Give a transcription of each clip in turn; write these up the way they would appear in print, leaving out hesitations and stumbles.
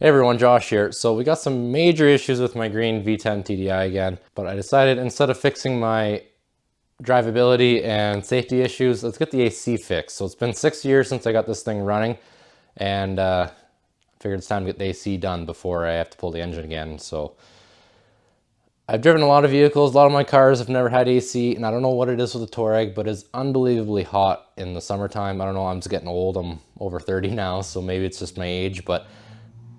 Hey everyone, Josh here. So we got some major issues with my green V10 TDI again, but I decided instead of fixing my drivability and safety issues, let's get the AC fixed. So it's been 6 years since I got this thing running, and I figured it's time to get the AC done before I have to pull the engine again. So I've driven a lot of vehicles, a lot of my cars have never had AC, and I don't know what it is with the Touareg, but it's unbelievably hot in the summertime. I don't know, I'm just getting old, I'm over 30 now, so maybe it's just my age, but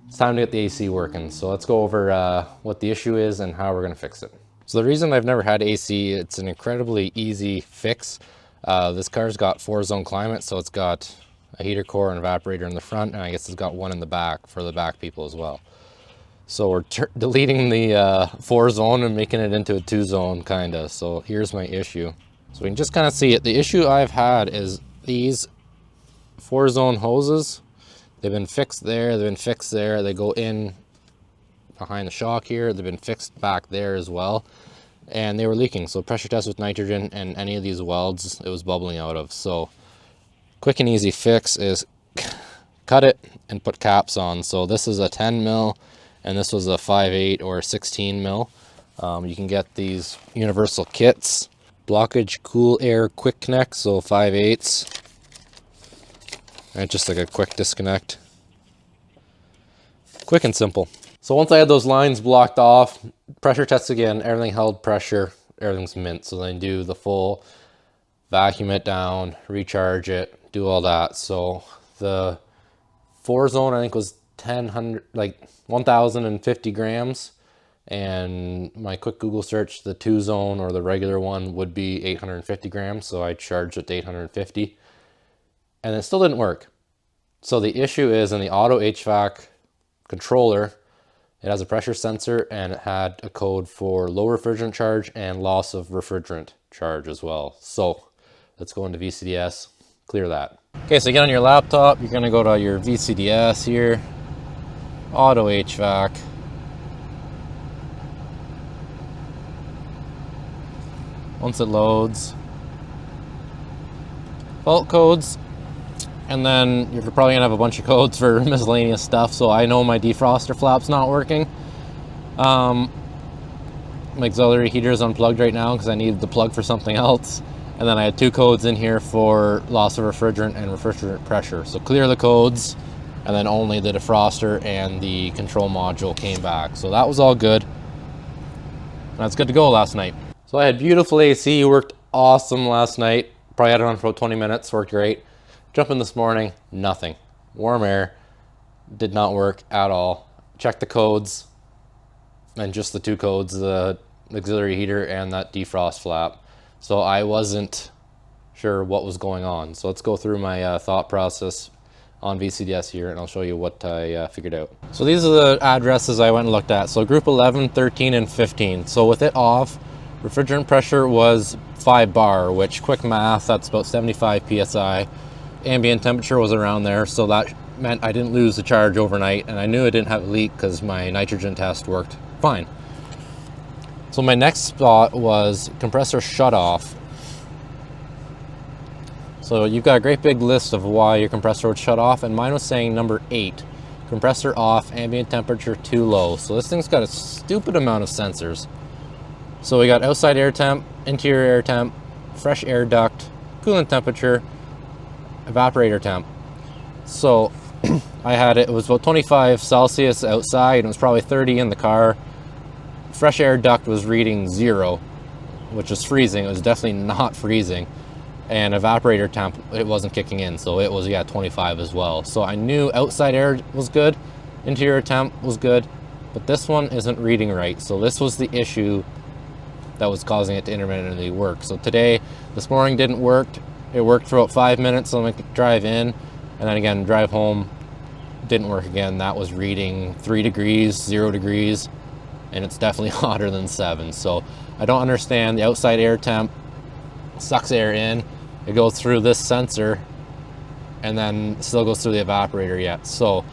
it's time to get the AC working. So let's go over what the issue is and how we're going to fix it. So the reason I've never had AC, it's an incredibly easy fix. This car's got 4-zone climate, so it's got a heater core and evaporator in the front, and I guess it's got one in the back for the back people as well. So we're deleting the 4-zone and making it into a 2-zone kind of. So here's my issue. So we can just kind of see it. The issue I've had is these 4-zone hoses. They've been fixed there, they've been fixed there. They go in behind the shock here. They've been fixed back there as well. And they were leaking. So pressure test with nitrogen and any of these welds, it was bubbling out of. So quick and easy fix is cut it and put caps on. So this is a 10 mil and this was a 5/8 or 16 mil. You can get these universal kits. Blockage cool air quick connect, so 5/8. And just like a quick disconnect. Quick and simple. So once I had those lines blocked off, pressure test again, everything held pressure, everything's mint. So then do the full vacuum it down, recharge it, do all that. So the 4-zone I think was 1,050 grams. And my quick Google search, the 2-zone or the regular one would be 850 grams. So I charged it to 850. And it still didn't work. So the issue is in the auto HVAC controller, it has a pressure sensor and it had a code for low refrigerant charge and loss of refrigerant charge as well. So let's go into VCDS, clear that. Okay, so you get on your laptop, you're gonna go to your VCDS here, auto HVAC. Once it loads, fault codes. And then you're probably gonna have a bunch of codes for miscellaneous stuff. So I know my defroster flap's not working. My auxiliary heater is unplugged right now because I needed the plug for something else. And then I had 2 codes in here for loss of refrigerant and refrigerant pressure. So clear the codes, and then only the defroster and the control module came back. So that was all good. That's good to go last night. So I had beautiful AC, worked awesome last night. Probably had it on for about 20 minutes, worked great. Jump in this morning, nothing. Warm air, did not work at all. Checked the codes, and just the 2 codes, the auxiliary heater and that defrost flap. So I wasn't sure what was going on. So let's go through my thought process on VCDS here, and I'll show you what I figured out. So these are the addresses I went and looked at. So group 11, 13, and 15. So with it off, refrigerant pressure was 5 bar, which quick math, that's about 75 PSI. Ambient temperature was around there, so that meant I didn't lose the charge overnight, and I knew I didn't have a leak because my nitrogen test worked fine. So my next spot was compressor shut off. So you've got a great big list of why your compressor would shut off, and mine was saying number 8, compressor off, ambient temperature too low. So this thing's got a stupid amount of sensors. So we got outside air temp, interior air temp, fresh air duct, coolant temperature, evaporator temp. So I had it was about 25 Celsius outside, and it was probably 30 in the car. Fresh air duct was reading 0, which was freezing. It was definitely not freezing. And evaporator temp, it wasn't kicking in, so it was 25 as well. So I knew outside air was good, interior temp was good, but this one isn't reading right. So this was the issue that was causing it to intermittently work. So this morning didn't work. It worked for about 5 minutes, so I could drive in, and then again, drive home, didn't work again. That was reading 3 degrees, 0 degrees, and it's definitely hotter than 7. So I don't understand. The outside air temp sucks air in, it goes through this sensor, and then still goes through the evaporator yet. So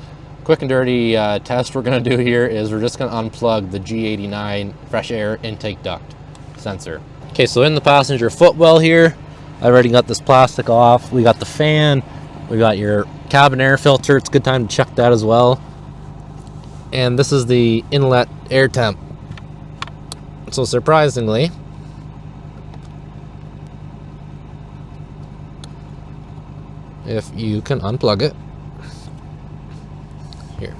quick and dirty test we're gonna do here is we're just gonna unplug the G89 fresh air intake duct sensor. Okay, so in the passenger footwell here, I already got this plastic off. We got the fan, we got your cabin air filter. It's a good time to check that as well. and this is the inlet air temp. So surprisingly, if you can unplug it, here.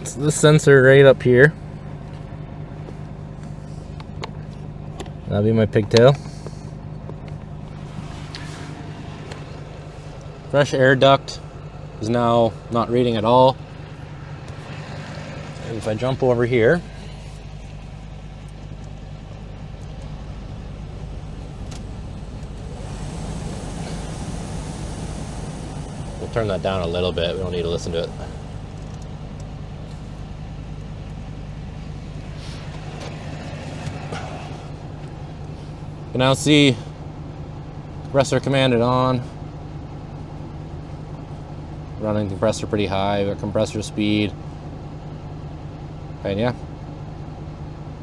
It's this sensor right up here. That'll be my pigtail. Fresh air duct is now not reading at all. And if I jump over here, we'll turn that down a little bit. We don't need to listen to it. You can now see compressor commanded on. Running compressor pretty high, got compressor speed. And yeah,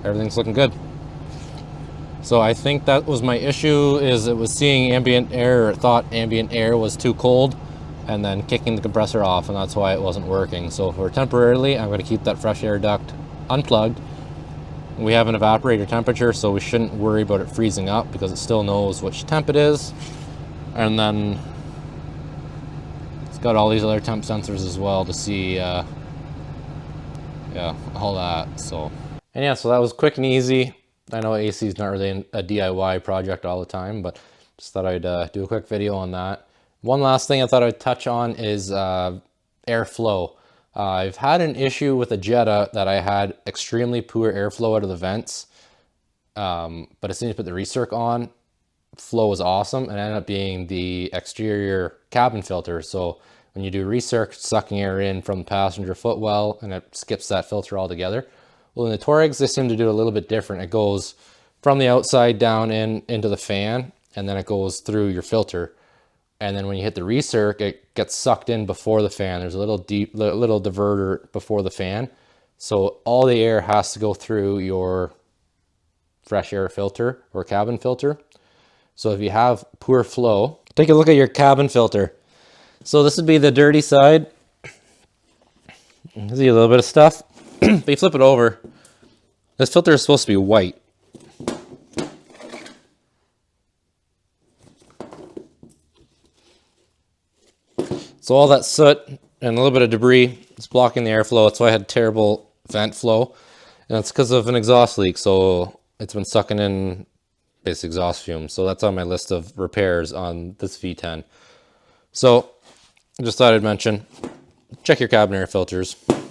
everything's looking good. So I think that was my issue, is it was seeing ambient air, or thought ambient air was too cold, and then kicking the compressor off, and that's why it wasn't working. So for temporarily, I'm going to keep that fresh air duct unplugged. We have an evaporator temperature, so we shouldn't worry about it freezing up because it still knows which temp it is. And then it's got all these other temp sensors as well to see, yeah, all that. So, and yeah, so that was quick and easy. I know AC is not really a DIY project all the time, but just thought I'd do a quick video on that. One last thing I thought I'd touch on is airflow. I've had an issue with a Jetta that I had extremely poor airflow out of the vents, but as soon as I put the recirc on, flow was awesome, and it ended up being the exterior cabin filter. So when you do recirc, sucking air in from the passenger footwell, and it skips that filter altogether. Well, in the Touaregs, they seem to do a little bit different. It goes from the outside down into the fan, and then it goes through your filter. And then when you hit the recirc, it gets sucked in before the fan. There's a little diverter before the fan. So all the air has to go through your fresh air filter or cabin filter. So if you have poor flow, take a look at your cabin filter. So this would be the dirty side. You see a little bit of stuff, but you flip it over. This filter is supposed to be white. So all that soot and a little bit of debris is blocking the airflow. That's why I had terrible vent flow. And it's because of an exhaust leak. So it's been sucking in base exhaust fumes. So that's on my list of repairs on this V10. So I just thought I'd mention, check your cabin air filters. And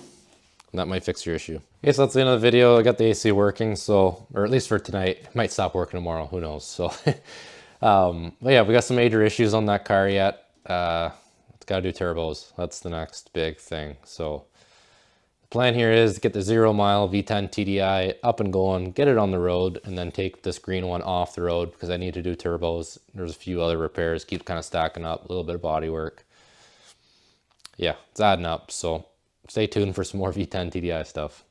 that might fix your issue. Okay, so that's the end of the video. I got the AC working, so, or at least for tonight. It might stop working tomorrow, who knows. So, but yeah, we got some major issues on that car yet. Got to do turbos. That's the next big thing. So the plan here is to get the 0 mile V10 TDI up and going, get it on the road, and then take this green one off the road because I need to do turbos. There's a few other repairs, keep kind of stacking up, a little bit of body work. Yeah, it's adding up. So stay tuned for some more V10 TDI stuff.